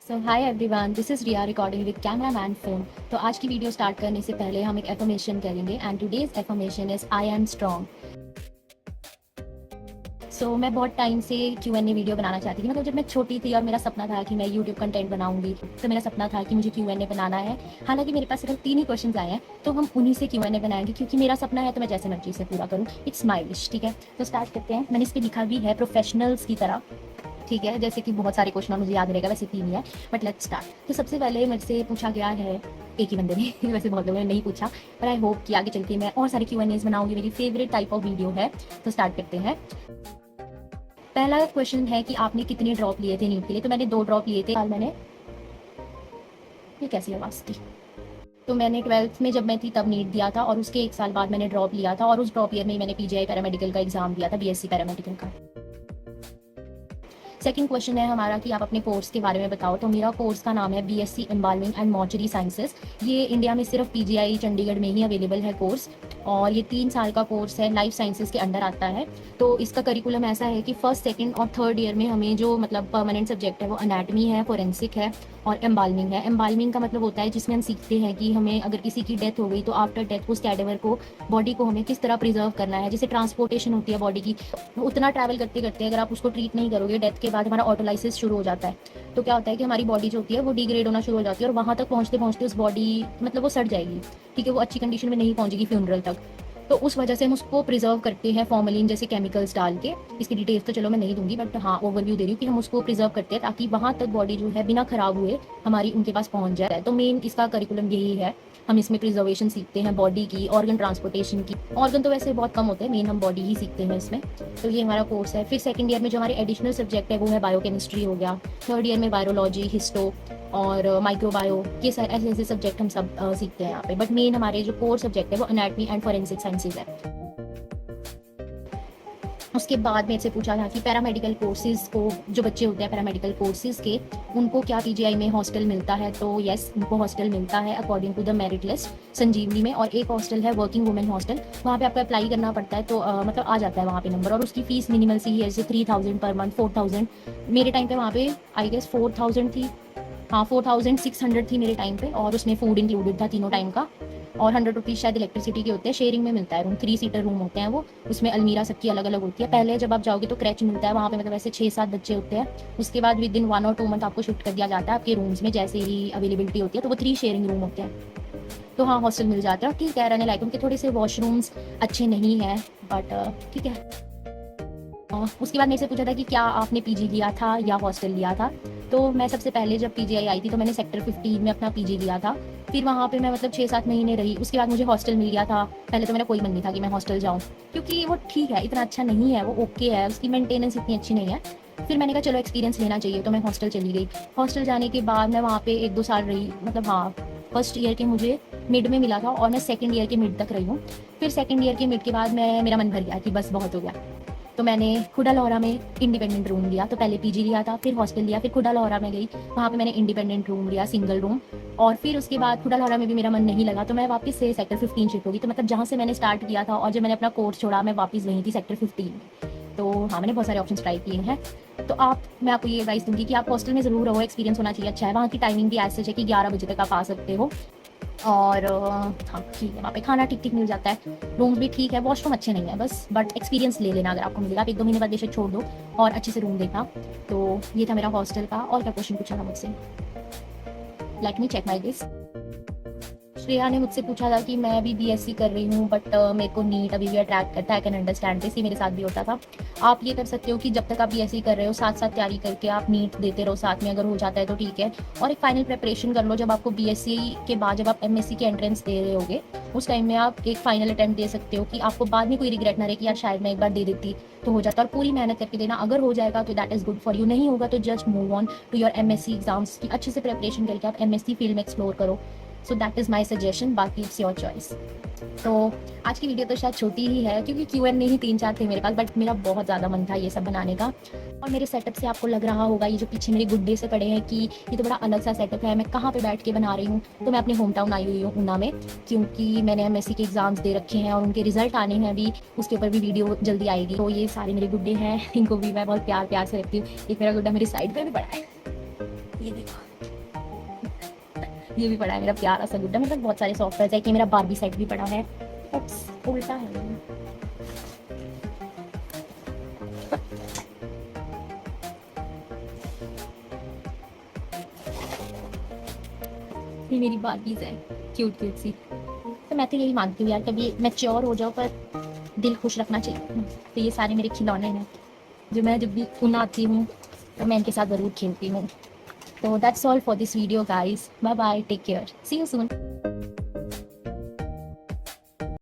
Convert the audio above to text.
So hi everyone, this is Riya recording with camera man phone. तो आज की video start करने से पहले हम एक एफर्मेशन करेंगे and today's affirmation is I am strong. So मैं बहुत टाइम से Q&A वीडियो बनाना चाहती थी। मतलब जब मैं छोटी थी और मेरा सपना था कि मैं यूट्यूब कंटेंट बनाऊंगी, तो मेरा सपना था कि मुझे Q&A बनाना है। हालांकि मेरे पास सिर्फ 3 ही क्वेश्चन आए हैं, तो हम उन्हीं से Q&A बनाएंगे क्योंकि मेरा सपना है तो मैं जैसे मर्जी से पूरा करूँ। It's my wish. ठीक है, तो स्टार्ट करते हैं। मैंने इस पर लिखा भी है प्रोफेशनल्स की तरह। ठीक है, जैसे कि बहुत सारे क्वेश्चन मुझे याद रहेगा, वैसे 3 ही है, बट लेट्स स्टार्ट। तो सबसे पहले मुझसे पूछा गया है, एक ही बंदे ने वैसे बहुत लोगों ने नहीं पूछा, पर आई होप कि आगे चल के मैं और सारे Q&As बनाऊंगी। मेरी फेवरेट टाइप ऑफ वीडियो है। तो स्टार्ट करते हैं। पहला क्वेश्चन है कि आपने कितने ड्रॉप लिए थे नीट के लिए। तो मैंने 2 ड्रॉप लिए थे। मैंने ये कैसी आवाज़ थी। तो मैंने 12th में जब मैं थी तब नीट दिया था और उसके 1 साल बाद मैंने ड्रॉप लिया था और उस ड्रॉप ईयर में ही मैंने पीजीआई पैरामेडिकल का एग्जाम दिया था, बीएससी पैरामेडिकल का। सेकंड क्वेश्चन है हमारा कि आप अपने कोर्स के बारे में बताओ। तो मेरा कोर्स का नाम है BSc embalming and mortuary sciences. ये इंडिया में सिर्फ पीजीआई चंडीगढ़ में ही अवेलेबल है कोर्स, और ये 3 साल का कोर्स है, लाइफ साइंसेज के अंडर आता है। तो इसका करिकुलम ऐसा है कि फर्स्ट, सेकंड और थर्ड ईयर में हमें जो मतलब परमानेंट सब्जेक्ट है वो अनाटमी है, फोरेंसिक है और एम्बाल्मिंग है। एम्बाल्मिंग का मतलब होता है जिसमें हम सीखते हैं कि हमें अगर किसी की डेथ हो गई तो आफ्टर डेथ उस कैडेवर को, बॉडी को हमें किस तरह प्रिजर्व करना है। जैसे ट्रांसपोर्टेशन होती है बॉडी की, उतना ट्रैवल करते करते अगर आप उसको ट्रीट नहीं करोगे, डेथ के बाद हमारा ऑटोलाइसिस शुरू हो जाता है। तो क्या होता है कि हमारी बॉडी जो होती है वो डिग्रेड होना शुरू हो जाती है और वहाँ तक पहुँचते पहुँचते उस बॉडी मतलब वो सड़ जाएगी। ठीक है, वो अच्छी कंडीशन में नहीं पहुँचेगी फ्यूनरल तक। तो उस वजह से हम उसको प्रिजर्व करते हैं फॉर्मलिन जैसे केमिकल्स डाल के। इसकी डिटेल्स तो चलो मैं नहीं दूंगी, बट हाँ ओवरव्यू दे रही हूँ कि हम उसको प्रिजर्व करते हैं ताकि वहाँ तक बॉडी जो है बिना खराब हुए हमारी उनके पास पहुँच जाए। तो मेन इसका करिकुलम यही है। हम इसमें प्रिजर्वेशन सीखते हैं बॉडी की, ऑर्गन ट्रांसपोर्टेशन की। ऑर्गन तो वैसे बहुत कम होते हैं, मेन हम बॉडी ही सीखते हैं इसमें। तो ये हमारा कोर्स है। फिर सेकंड ईयर में जो हमारे एडिशनल सब्जेक्ट है वो है बायोकेमिस्ट्री हो गया। थर्ड ईयर में वायरोलॉजी, हिस्टो और माइक्रोबायो, ये सारे ऐसे ऐसे सब्जेक्ट हम सब सीखते हैं यहाँ पे। बट मेन हमारे जो कोर सब्जेक्ट है वो एनाटमी एंड फोरेंसिक साइंसेज है। उसके बाद मेरे से पूछा था कि पैरामेडिकल कोर्सेज को, जो बच्चे होते हैं पैरामेडिकल कोर्सेज के, उनको क्या पीजीआई में हॉस्टल मिलता है। तो येस, उनको हॉस्टल मिलता है according to the merit list Sanjivani में। और एक हॉस्टल है वर्किंग वुमेन हॉस्टल, वहाँ पे आपको अप्लाई करना पड़ता है। तो मतलब आ जाता है वहाँ पे नंबर, और उसकी फीस मिनिमल सी ही है, जैसे 3000 पर मंथ, 4000। मेरे टाइम पे वहाँ पे आई गेस 4000 थी। हाँ, 4600 थी मेरे टाइम पे, और उसमें फूड इंक्लूडेड था तीनों टाइम का। और 100 रुपीज़ शायद इलेक्ट्रिसिटी के होते हैं। शेयरिंग में मिलता है रूम, 3 सीटर रूम होते हैं वो। उसमें अलमीरा सबकी अलग अलग होती है। पहले जब आप जाओगे तो क्रैच मिलता है वहाँ पे, मतलब ऐसे 6-7 बच्चे होते हैं। उसके बाद विद इन 1 और 2 मंथ आपको शिफ्ट कर दिया जाता है आपके रूम्स में, जैसे ही अवेलेबिलिटी होती है। तो वो 3 शेयरिंग रूम होते हैं। तो हाँ, हॉस्टल मिल जाता है। और ठीक है, रहने लायक। उनके थोड़े से वॉशरूम्स अच्छे नहीं हैं, बट ठीक है। उसके बाद मेरे से पूछा था कि क्या आपने पीजी लिया था या हॉस्टल लिया था। तो मैं सबसे पहले जब पीजीआई आई थी तो मैंने सेक्टर 15 में अपना पीजी लिया था। फिर वहाँ पे मैं मतलब 6-7 महीने रही। उसके बाद मुझे हॉस्टल मिल गया था। पहले तो मेरा कोई मन नहीं था कि मैं हॉस्टल जाऊँ, क्योंकि वो ठीक है, इतना अच्छा नहीं है, वो ओके है, उसकी मेंटेनेंस इतनी अच्छी नहीं है। फिर मैंने कहा चलो एक्सपीरियंस लेना चाहिए, तो मैं हॉस्टल चली गई। हॉस्टल जाने के बाद मैं वहाँ पे 1-2 साल रही। मतलब हाँ, फर्स्ट ईयर के मुझे मिड में मिला था और मैं सेकंड ईयर के मिड तक रही हूँ। फिर सेकंड ईयर के मिड के बाद मेरा मन भर गया कि बस बहुत हो गया। तो मैंने खुदा लाहौरा में इंडिपेंडेंट रूम लिया। तो पहले पीजी लिया था, फिर हॉस्टल लिया, फिर खुदा लाहौरा में गई, वहाँ पे मैंने इंडिपेंडेंट रूम लिया, सिंगल रूम। और फिर उसके बाद खुदा लाहौरा में भी मेरा मन नहीं लगा, तो मैं वापस से सेक्टर 15 शिफ्ट होगी। तो मतलब जहाँ से मैंने स्टार्ट किया था और जब मैंने अपना कोर्स छोड़ा, मैं वापस वहीं थी सेक्टर 15 में। तो हाँ, मैंने बहुत सारे ऑप्शन ट्राई किए हैं। तो मैं आपको ये एडवाइस दूंगी कि आप हॉस्टल में ज़रूर रहो, एक्सपीरियंस होना चाहिए अच्छा है। वहाँ की टाइमिंग भी ऐसे है कि 11 बजे तक आप आ सकते हो। और हाँ ठीक है, वहाँ पे खाना ठीक ठीक मिल जाता है, रूम भी ठीक है, वॉशरूम अच्छे नहीं है बस, बट एक्सपीरियंस ले लेना अगर आपको मिलेगा। आप 1-2 महीने बाद बेशक छोड़ दो और अच्छे से रूम देखना। तो ये था मेरा हॉस्टल का। और क्या क्वेश्चन पूछा था मुझसे, let me check my list. Shreya ने मुझसे पूछा था कि मैं अभी बीएससी कर रही हूँ, बट मेरे को नीट अभी भी अट्रैक्ट करता है। आई कैन अंडरस्टैंड दिस, ये मेरे साथ भी होता था। आप ये कर सकते हो कि जब तक आप बीएससी कर रहे हो साथ साथ तैयारी करके आप नीट देते रहो साथ में, अगर हो जाता है तो ठीक है। और एक फाइनल प्रिपरेशन कर लो। जब आपको बीएससी के बाद जब आप एमएससी के एंट्रेंस दे रहे होगे, उस टाइम में आप एक फाइनल अटेम्प्ट दे सकते हो कि आपको बाद में कोई रिग्रेट ना रहे कि यार शायद मैं एक बार दे देती तो हो जाता। और पूरी मेहनत करके देना, अगर हो जाएगा तो that is good for you, नहीं होगा तो just move on to your MSc exams की अच्छे से प्रिपरेशन करके आप एमएससी फील्ड में एक्सप्लोर करो। So that is my suggestion, बाकी इट्स योर चॉइस। तो आज की वीडियो तो शायद छोटी ही है क्योंकि Q&A ही 3-4 थे मेरे पास, बट मेरा बहुत ज़्यादा मन था ये सब बनाने का। और मेरे सेटअप से आपको लग रहा होगा, ये जो पीछे मेरे गुड्डे से पड़े हैं, कि ये तो बड़ा अलग सा सेटअप है, मैं कहाँ पे बैठ के बना रही हूँ। तो मैं अपने होम टाउन आई हुई हूँ ऊना में, क्योंकि मैंने एमएससी के एग्जाम्स दे रखे हैं और उनके रिजल्ट आने हैं अभी, उसके ऊपर भी वीडियो जल्दी आएगी। तो ये सारे मेरे गुड्डे हैं, इनको भी मैं बहुत प्यार प्यार से रखती हूँ। एक मेरा गुड्डा मेरी साइड पर भी पड़ा है, ये देखो, ये भी पड़ा है मेरा प्यारा सा गुड्डा। मतलब बहुत सारे सॉफ्टवेयर है कि मेरा बारबी सेट भी पड़ा है। उप्स, उल्टा है ये। ये मेरी बारबीज है, क्यूट क्यूट सी। तो मैं तो यही मांगती हूँ यार, कभी मैच्योर हो जाओ पर दिल खुश रखना चाहिए। तो ये सारे मेरे खिलौने हैं जो मैं जब भी उन आती हूँ तो मैं इनके साथ ज़रूर खेलती हूँ। तो that's all for this video guys, bye bye, take care, see you soon.